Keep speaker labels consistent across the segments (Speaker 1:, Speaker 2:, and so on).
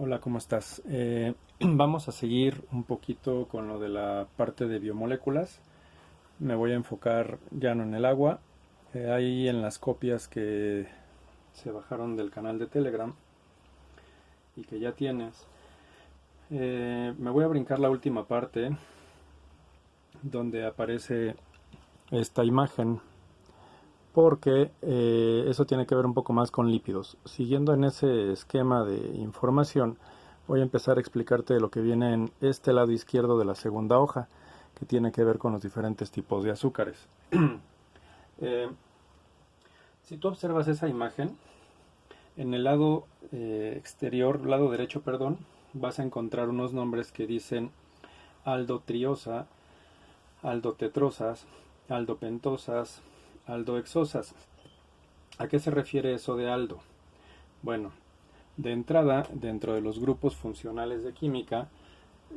Speaker 1: Hola, ¿cómo estás? Vamos a seguir un poquito con lo de la parte de biomoléculas. Me voy a enfocar ya no en el agua. Ahí en las copias que se bajaron del canal de Telegram y que ya tienes. Me voy a brincar la última parte donde aparece esta imagen porque eso tiene que ver un poco más con lípidos. Siguiendo en ese esquema de información, voy a empezar a explicarte lo que viene en este lado izquierdo de la segunda hoja, que tiene que ver con los diferentes tipos de azúcares. eh, si tú observas esa imagen, en el lado exterior, lado derecho, perdón, vas a encontrar unos nombres que dicen aldotriosa, aldotetrosas, aldopentosas, aldohexosas. ¿A qué se refiere eso de aldo? Bueno, de entrada, dentro de los grupos funcionales de química,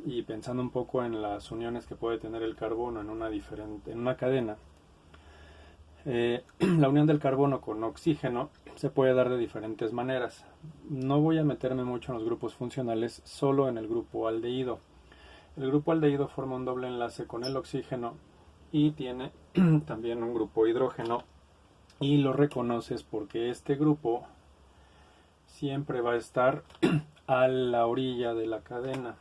Speaker 1: y pensando un poco en las uniones que puede tener el carbono en una cadena, la unión del carbono con oxígeno se puede dar de diferentes maneras. No voy a meterme mucho en los grupos funcionales, solo en el grupo aldehído. El grupo aldehído forma un doble enlace con el oxígeno y tiene también un grupo hidrógeno, y lo reconoces porque este grupo siempre va a estar a la orilla de la cadena.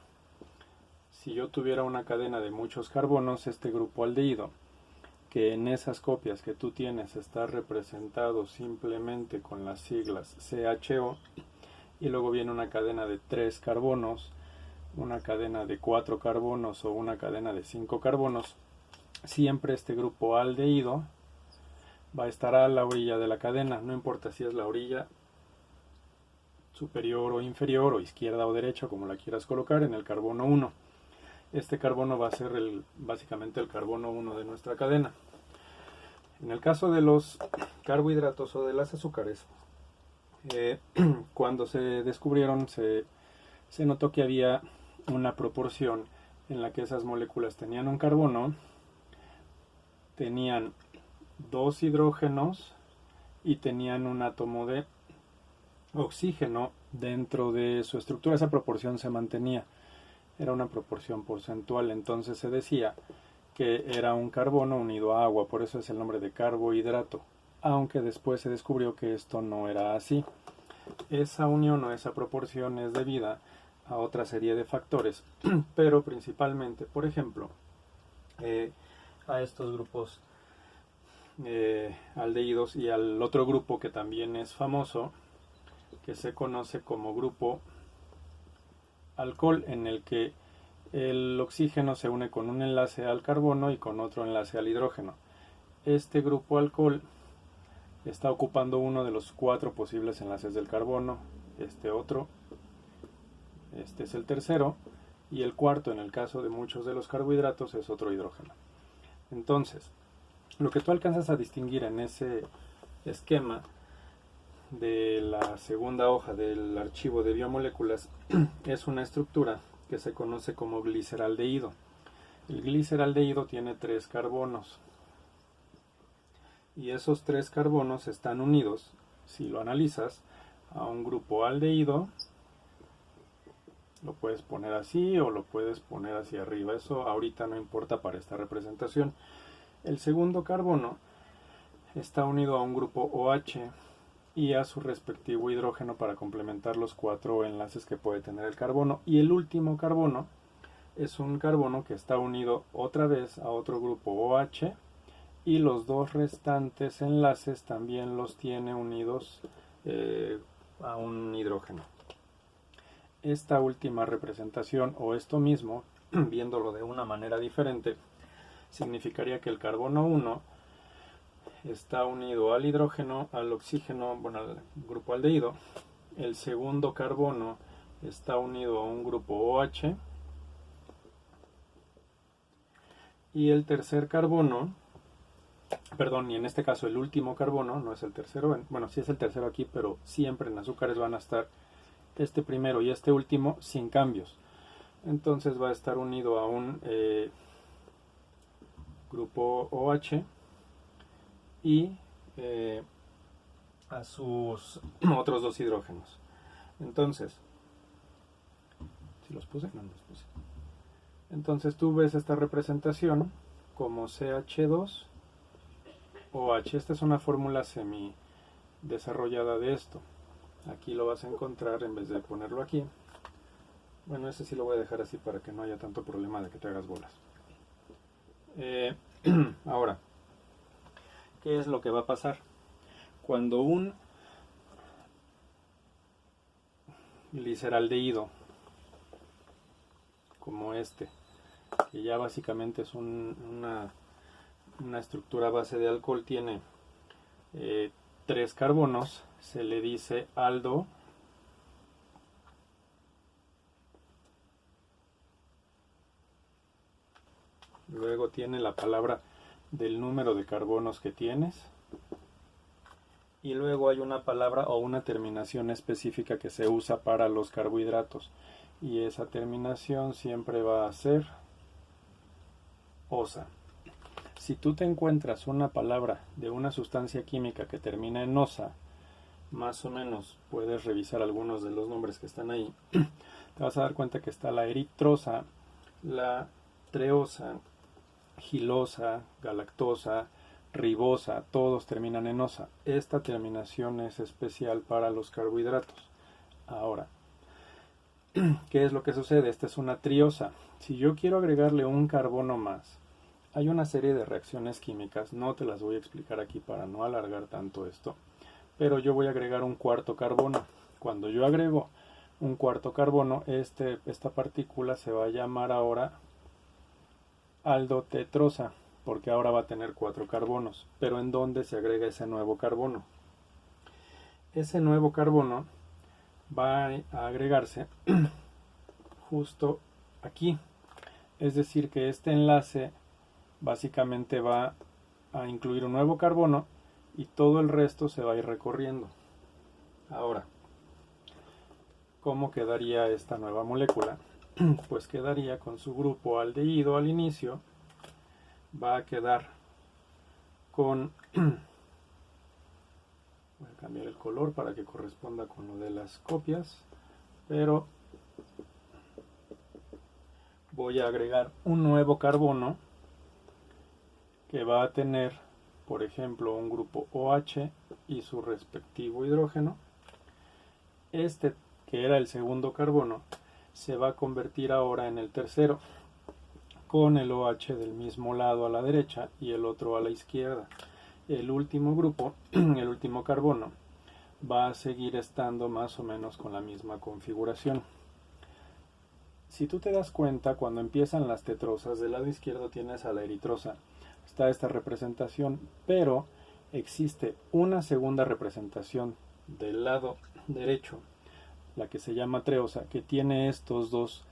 Speaker 1: Si yo tuviera una cadena de muchos carbonos, este grupo aldehído, que en esas copias que tú tienes está representado simplemente con las siglas CHO, y luego viene una cadena de 3 carbonos, una cadena de 4 carbonos o una cadena de 5 carbonos, siempre este grupo aldehído va a estar a la orilla de la cadena, no importa si es la orilla superior o inferior, o izquierda o derecha, como la quieras colocar, en el carbono 1. Este carbono va a ser básicamente el carbono 1 de nuestra cadena. En el caso de los carbohidratos o de las azúcares, cuando se descubrieron, se notó que había una proporción en la que esas moléculas tenían un carbono, tenían 2 hidrógenos y tenían un átomo de oxígeno dentro de su estructura. Esa proporción se mantenía, era una proporción porcentual, entonces se decía que era un carbono unido a agua, por eso es el nombre de carbohidrato, aunque después se descubrió que esto no era así. Esa unión o esa proporción es debida a otra serie de factores, pero principalmente, por ejemplo, a estos grupos aldehídos y al otro grupo que también es famoso, que se conoce como grupo alcohol, en el que el oxígeno se une con un enlace al carbono y con otro enlace al hidrógeno. Este grupo alcohol está ocupando uno de los 4 posibles enlaces del carbono, este otro, este es el tercero, y el cuarto, en el caso de muchos de los carbohidratos, es otro hidrógeno. Entonces, lo que tú alcanzas a distinguir en ese esquema de la segunda hoja del archivo de biomoléculas es una estructura que se conoce como gliceraldehído. El gliceraldehído tiene 3 carbonos y esos 3 carbonos están unidos, si lo analizas, a un grupo aldehído. Lo puedes poner así o lo puedes poner hacia arriba, eso ahorita no importa para esta representación. El segundo carbono está unido a un grupo OH y a su respectivo hidrógeno para complementar los 4 enlaces que puede tener el carbono, y el último carbono es un carbono que está unido otra vez a otro grupo OH, y los 2 restantes enlaces también los tiene unidos a un hidrógeno. Esta última representación, o esto mismo, viéndolo de una manera diferente, significaría que el carbono 1 está unido al hidrógeno, al oxígeno, bueno, al grupo aldehído. El segundo carbono está unido a un grupo OH. Y el tercer carbono, perdón, y en este caso el último carbono, no es el tercero, bueno, sí es el tercero aquí, pero siempre en azúcares van a estar este primero y este último sin cambios. Entonces va a estar unido a un grupo OH y a sus otros 2 hidrógenos. Entonces, los puse? No, no los puse. Entonces tú ves esta representación como CH2OH. Esta es una fórmula semi desarrollada de esto. Aquí lo vas a encontrar en vez de ponerlo aquí. Bueno, ese sí lo voy a dejar así para que no haya tanto problema de que te hagas bolas. Ahora, ¿qué es lo que va a pasar? Cuando un gliceraldehído como este, que ya básicamente es una estructura base de alcohol, tiene 3 carbonos, se le dice aldo. Luego tiene la palabra del número de carbonos que tienes. Y luego hay una palabra o una terminación específica que se usa para los carbohidratos. Y esa terminación siempre va a ser osa. Si tú te encuentras una palabra de una sustancia química que termina en osa, más o menos puedes revisar algunos de los nombres que están ahí. Te vas a dar cuenta que está la eritrosa, la treosa, gilosa, galactosa, ribosa, todos terminan en osa. Esta terminación es especial para los carbohidratos. Ahora, ¿qué es lo que sucede? Esta es una triosa. Si yo quiero agregarle un carbono más, hay una serie de reacciones químicas, no te las voy a explicar aquí para no alargar tanto esto, pero yo voy a agregar un cuarto carbono. Cuando yo agrego un cuarto carbono, esta partícula se va a llamar ahora aldotetrosa, porque ahora va a tener 4 carbonos. Pero ¿en dónde se agrega ese nuevo carbono? Ese nuevo carbono va a agregarse justo aquí. Es decir, que este enlace básicamente va a incluir un nuevo carbono y todo el resto se va a ir recorriendo. Ahora, ¿cómo quedaría esta nueva molécula? Pues quedaría con su grupo aldehído al inicio. Va a quedar con... Voy a cambiar el color para que corresponda con lo de las copias, pero voy a agregar un nuevo carbono que va a tener, por ejemplo, un grupo OH y su respectivo hidrógeno. Este, que era el segundo carbono, se va a convertir ahora en el tercero, con el OH del mismo lado a la derecha y el otro a la izquierda. El último grupo, el último carbono, va a seguir estando más o menos con la misma configuración. Si tú te das cuenta, cuando empiezan las tetrosas, del lado izquierdo tienes a la eritrosa. Está esta representación, pero existe una segunda representación del lado derecho, la que se llama treosa, que tiene estos dos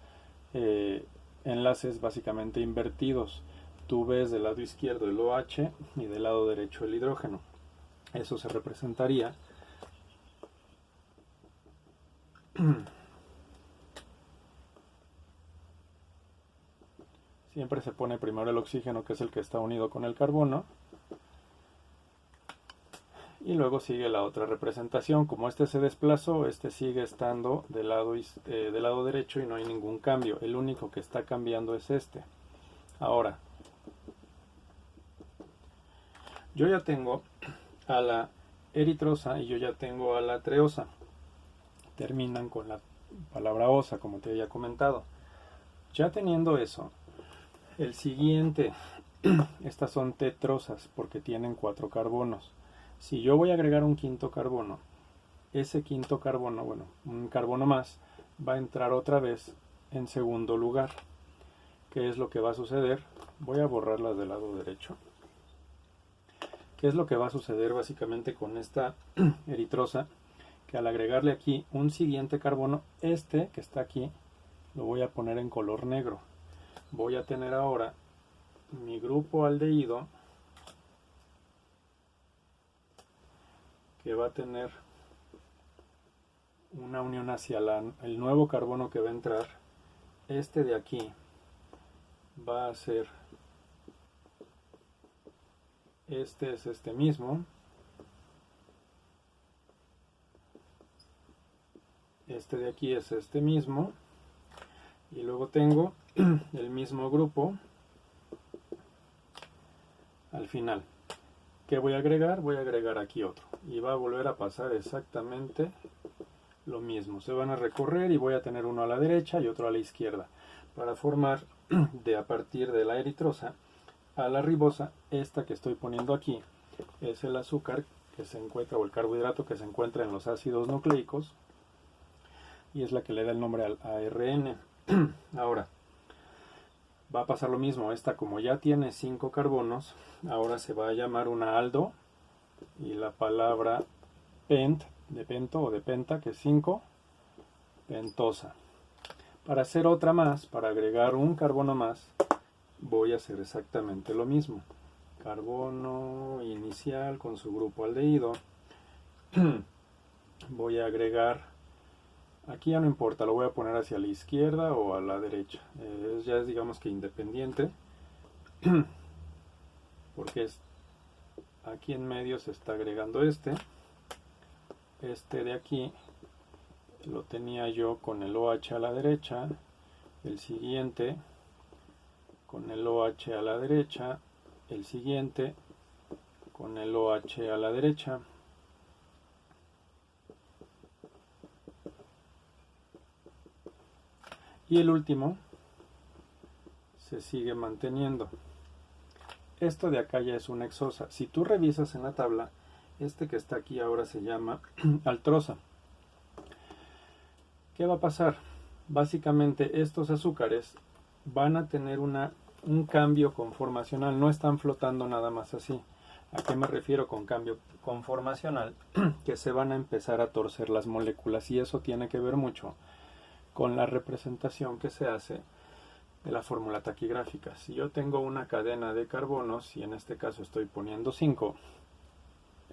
Speaker 1: enlaces básicamente invertidos. Tú ves del lado izquierdo el OH y del lado derecho el hidrógeno. Eso se representaría siempre se pone primero el oxígeno, que es el que está unido con el carbono, y luego sigue la otra representación. Como este se desplazó, este sigue estando del lado derecho y no hay ningún cambio. El único que está cambiando es este. Ahora, yo ya tengo a la eritrosa y yo ya tengo a la treosa. Terminan con la palabra osa, como te había comentado. Ya teniendo eso, el siguiente, estas son tetrosas porque tienen 4 carbonos. Si yo voy a agregar un quinto carbono, ese quinto carbono, bueno, un carbono más, va a entrar otra vez en segundo lugar. ¿Qué es lo que va a suceder? Voy a borrarlas del lado derecho. ¿Qué es lo que va a suceder básicamente con esta eritrosa? Que al agregarle aquí un siguiente carbono, este que está aquí, lo voy a poner en color negro. Voy a tener ahora mi grupo aldehído que va a tener una unión hacia el nuevo carbono que va a entrar. Este de aquí va a ser, este es este mismo, este de aquí es este mismo, Y luego tengo el mismo grupo al final. ¿Qué voy a agregar? Voy a agregar aquí otro. Y va a volver a pasar exactamente lo mismo. Se van a recorrer y voy a tener uno a la derecha y otro a la izquierda. Para formar a partir de la eritrosa a la ribosa, esta que estoy poniendo aquí es el azúcar que se encuentra, o el carbohidrato que se encuentra en los ácidos nucleicos, y es la que le da el nombre al ARN. Ahora, va a pasar lo mismo. Esta, como ya tiene 5 carbonos, ahora se va a llamar una aldo, y la palabra pent, de pento o de penta, que es 5, pentosa. Para hacer otra más, para agregar un carbono más, voy a hacer exactamente lo mismo. Carbono inicial con su grupo aldehído. Voy a agregar, aquí ya no importa, lo voy a poner hacia la izquierda o a la derecha. Ya es, digamos que independiente, porque aquí en medio se está agregando este de aquí lo tenía yo con el OH a la derecha, el siguiente con el OH a la derecha, el siguiente con el OH a la derecha. Y el último se sigue manteniendo. Esto de acá ya es una hexosa. Si tú revisas en la tabla, este que está aquí ahora se llama altrosa. ¿Qué va a pasar? Básicamente estos azúcares van a tener un cambio conformacional, no están flotando nada más así. ¿A qué me refiero con cambio conformacional? Que se van a empezar a torcer las moléculas, y eso tiene que ver mucho con la representación que se hace de la fórmula taquigráfica. Si yo tengo una cadena de carbonos, y en este caso estoy poniendo 5,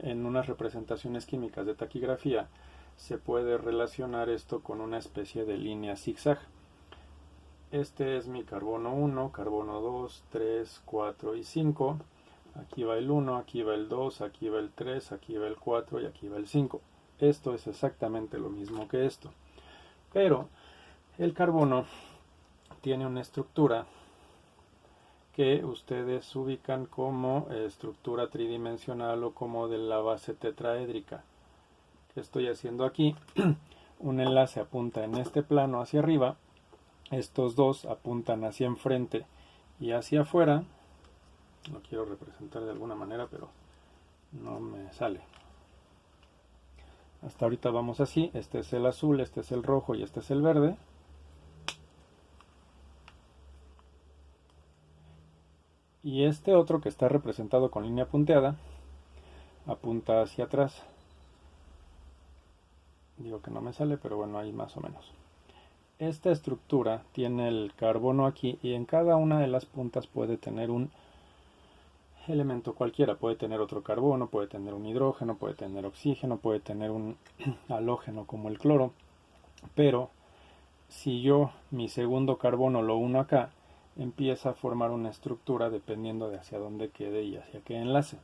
Speaker 1: en unas representaciones químicas de taquigrafía, se puede relacionar esto con una especie de línea zigzag. Este es mi carbono 1, carbono 2, 3, 4 y 5. Aquí va el 1, aquí va el 2, aquí va el 3, aquí va el 4 y aquí va el 5. Esto es exactamente lo mismo que esto. Pero el carbono tiene una estructura que ustedes ubican como estructura tridimensional o como de la base tetraédrica. ¿Qué estoy haciendo aquí? Un enlace apunta en este plano hacia arriba, estos dos apuntan hacia enfrente y hacia afuera. Lo quiero representar de alguna manera, pero no me sale. Hasta ahorita vamos así. Este es el azul, este es el rojo y este es el verde. Y este otro, que está representado con línea punteada, apunta hacia atrás. Digo que no me sale, pero bueno, ahí más o menos. Esta estructura tiene el carbono aquí, y en cada una de las puntas puede tener un elemento cualquiera. Puede tener otro carbono, puede tener un hidrógeno, puede tener oxígeno, puede tener un halógeno como el cloro. Pero si yo mi segundo carbono lo uno acá, empieza a formar una estructura dependiendo de hacia dónde quede y hacia qué enlace.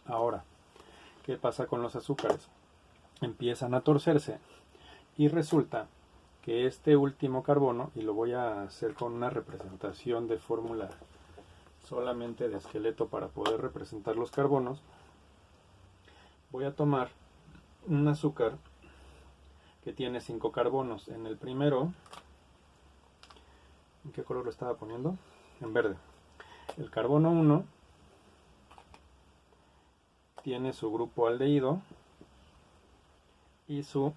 Speaker 1: Ahora, ¿qué pasa con los azúcares? Empiezan a torcerse y resulta que este último carbono, y lo voy a hacer con una representación de fórmula solamente de esqueleto para poder representar los carbonos, voy a tomar un azúcar que tiene 5 carbonos. En el primero, ¿en qué color lo estaba poniendo? En verde. El carbono 1 tiene su grupo aldehído y su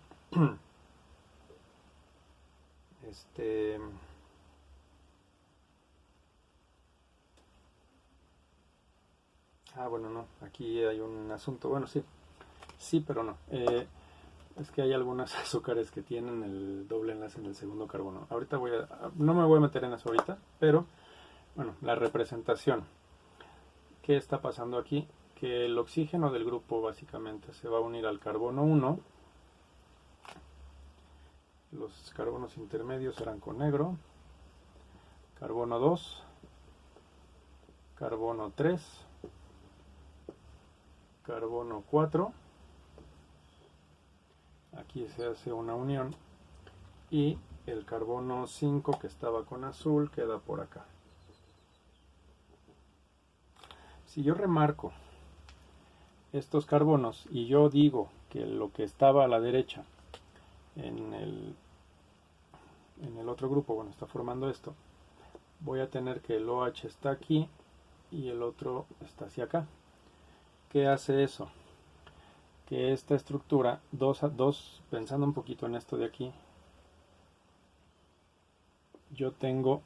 Speaker 1: bueno, no, aquí hay un asunto. Bueno, sí, pero no. Es que hay algunos azúcares que tienen el doble enlace en el segundo carbono. Ahorita no me voy a meter en eso ahorita, pero bueno, la representación. ¿Qué está pasando aquí? Que el oxígeno del grupo básicamente se va a unir al carbono 1. Los carbonos intermedios serán con negro. Carbono 2, carbono 3, carbono 4. Aquí se hace una unión y el carbono 5 que estaba con azul queda por acá. Si yo remarco estos carbonos y yo digo que lo que estaba a la derecha en el otro grupo, bueno, está formando esto, voy a tener que el OH está aquí y el otro está hacia acá. ¿Qué hace eso? Que esta estructura, pensando un poquito en esto de aquí, yo tengo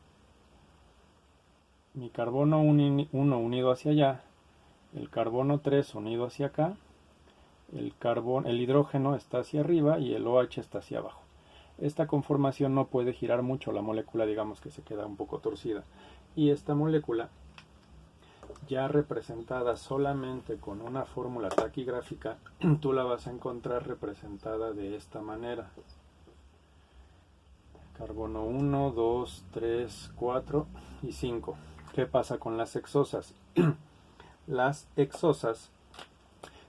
Speaker 1: mi carbono 1 unido hacia allá, el carbono 3 unido hacia acá, el hidrógeno está hacia arriba y el OH está hacia abajo. Esta conformación no puede girar mucho, la molécula digamos que se queda un poco torcida. Y esta molécula, ya representada solamente con una fórmula taquigráfica, tú la vas a encontrar representada de esta manera. Carbono 1, 2, 3, 4 y 5. ¿Qué pasa con las hexosas? Las hexosas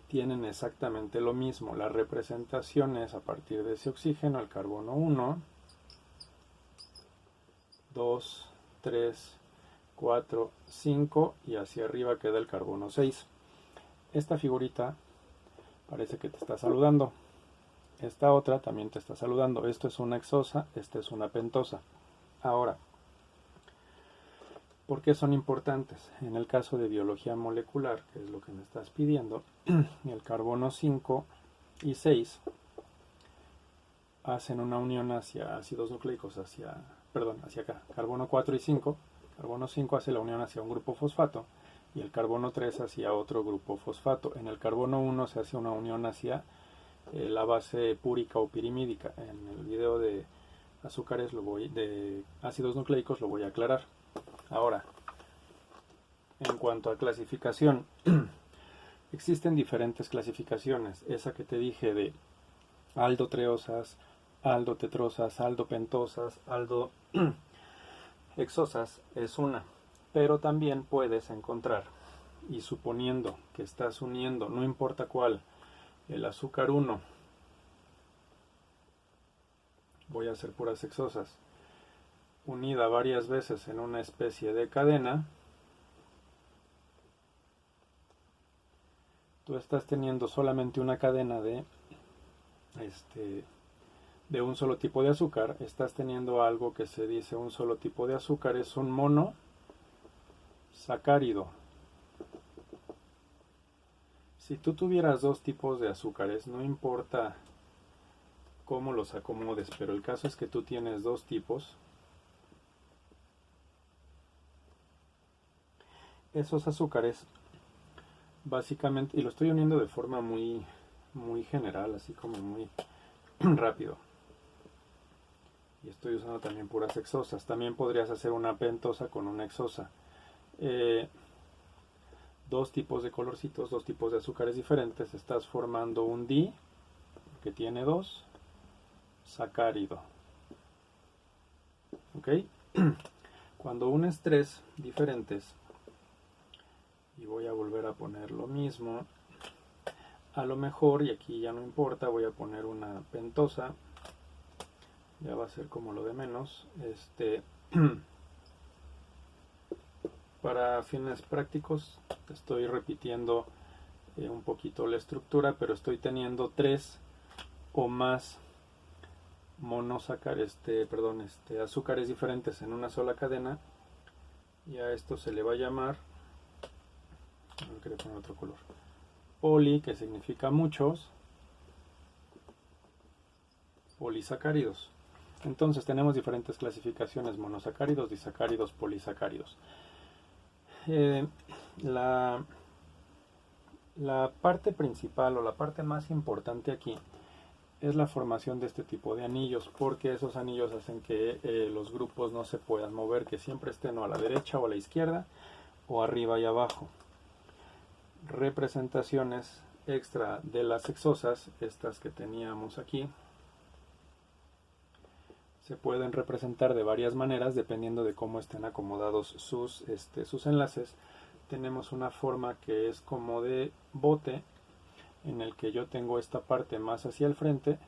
Speaker 1: tienen exactamente lo mismo. La representación es a partir de ese oxígeno, el carbono 1, 2, 3, 4, 5 y hacia arriba queda el carbono 6. Esta figurita parece que te está saludando. Esta otra también te está saludando. Esto es una hexosa, esta es una pentosa. Ahora, ¿por qué son importantes? En el caso de biología molecular, que es lo que me estás pidiendo, el carbono 5 y 6 hacen una unión hacia ácidos nucleicos, hacia acá. Carbono 4 y 5. Carbono 5 hace la unión hacia un grupo fosfato y el carbono 3 hacia otro grupo fosfato. En el carbono 1 se hace una unión hacia la base púrica o pirimídica. En el video de azúcares de ácidos nucleicos lo voy a aclarar. Ahora, en cuanto a clasificación, existen diferentes clasificaciones. Esa que te dije de aldotreosas, aldotetrosas, aldopentosas, aldohexosas es una. Pero también puedes encontrar, y suponiendo que estás uniendo, no importa cuál, el azúcar 1, voy a hacer puras hexosas, unida varias veces en una especie de cadena, tú estás teniendo solamente una cadena de un solo tipo de azúcar, estás teniendo algo que se dice un solo tipo de azúcar, es un monosacárido. Si tú tuvieras dos tipos de azúcares, no importa cómo los acomodes, pero el caso es que tú tienes dos tipos. Esos azúcares, básicamente, y lo estoy uniendo de forma muy general, así como muy rápido. Y estoy usando también puras hexosas. También podrías hacer una pentosa con una hexosa. Dos tipos de colorcitos, dos tipos de azúcares diferentes. Estás formando un di, que tiene dos, sacárido. ¿Ok? Cuando unes tres diferentes, y voy a volver a poner lo mismo, a lo mejor, y aquí ya no importa, voy a poner una pentosa, ya va a ser como lo de menos, para fines prácticos te estoy repitiendo un poquito la estructura, pero estoy teniendo tres o más azúcares diferentes en una sola cadena, y a esto se le va a llamar, no quería poner otro color, poli, que significa muchos, polisacáridos. Entonces tenemos diferentes clasificaciones: monosacáridos, disacáridos, polisacáridos. La parte principal o la parte más importante aquí es la formación de este tipo de anillos, porque esos anillos hacen que los grupos no se puedan mover, que siempre estén o a la derecha o a la izquierda o arriba y abajo. Representaciones extra de las hexosas, estas que teníamos aquí, se pueden representar de varias maneras dependiendo de cómo estén acomodados sus enlaces. Tenemos una forma que es como de bote, en el que yo tengo esta parte más hacia el frente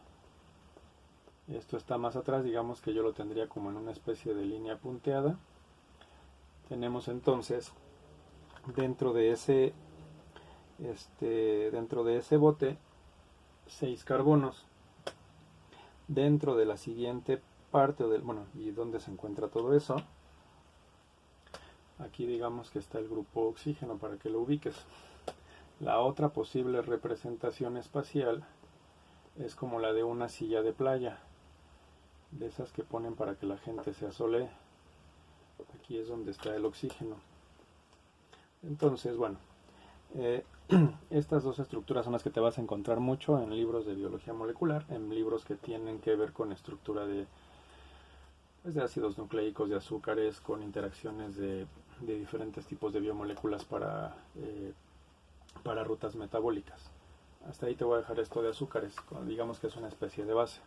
Speaker 1: Esto está más atrás, digamos que yo lo tendría como en una especie de línea punteada. Tenemos entonces dentro de ese bote 6 carbonos. Dentro de la siguiente parte bueno, y dónde se encuentra todo eso, aquí digamos que está el grupo oxígeno para que lo ubiques. La otra posible representación espacial es como la de una silla de playa, de esas que ponen para que la gente se asolee. Aquí es donde está el oxígeno. Entonces, bueno, estas dos estructuras son las que te vas a encontrar mucho en libros de biología molecular, en libros que tienen que ver con estructura de ácidos nucleicos, de azúcares, con interacciones de diferentes tipos de biomoléculas para rutas metabólicas. Hasta ahí te voy a dejar esto de azúcares, digamos que es una especie de base.